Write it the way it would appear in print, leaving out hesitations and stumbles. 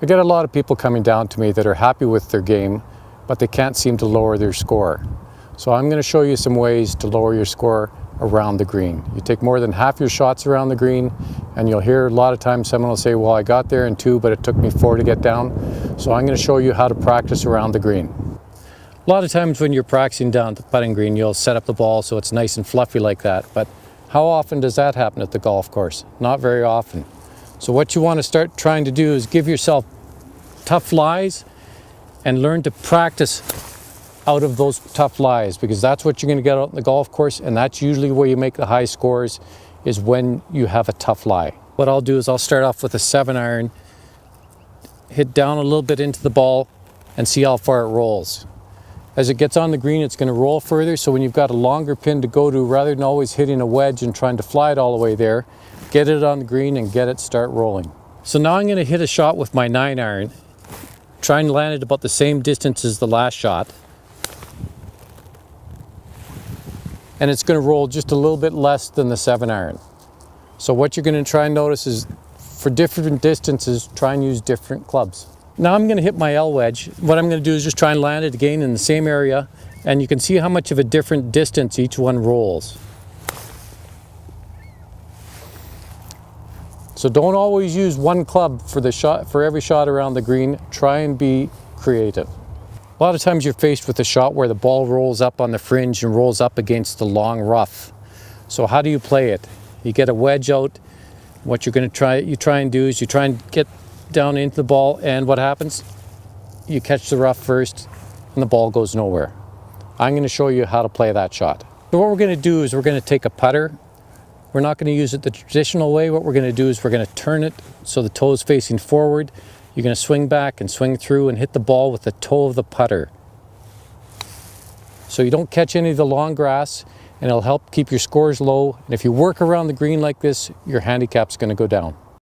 I get a lot of people coming down to me that are happy with their game, but they can't seem to lower their score. So I'm going to show you some ways to lower your score around the green. You take more than half your shots around the green, and you'll hear a lot of times someone will say, well, I got there in 2, but it took me 4 to get down. So I'm going to show you how to practice around the green. A lot of times when you're practicing down at the putting green, you'll set up the ball so it's nice and fluffy like that. But how often does that happen at the golf course? Not very often. So what you want to start trying to do is give yourself tough lies and learn to practice out of those tough lies, because that's what you're going to get out on the golf course, and that's usually where you make the high scores, is when you have a tough lie. What I'll do is I'll start off with a 7-iron, hit down a little bit into the ball and see how far it rolls. As it gets on the green, it's going to roll further, so when you've got a longer pin to go to, rather than always hitting a wedge and trying to fly it all the way there, get it on the green and get it start rolling. So now I'm going to hit a shot with my 9-iron, try and land it about the same distance as the last shot. And it's going to roll just a little bit less than the 7-iron. So what you're going to try and notice is, for different distances, try and use different clubs. Now I'm going to hit my L wedge. What I'm going to do is just try and land it again in the same area, and you can see how much of a different distance each one rolls. So don't always use one club for the shot, for every shot around the green. Try and be creative. A lot of times you're faced with a shot where the ball rolls up on the fringe and rolls up against the long rough. So how do you play it? You get a wedge out. What you're going to try and do is you try and get down into the ball, and what happens? You catch the rough first and the ball goes nowhere. I'm going to show you how to play that shot. So what we're going to do is we're going to take a putter. We're not going to use it the traditional way. What we're going to do is we're going to turn it so the toe is facing forward. You're going to swing back and swing through and hit the ball with the toe of the putter. So you don't catch any of the long grass, and it'll help keep your scores low. And if you work around the green like this, your handicap's going to go down.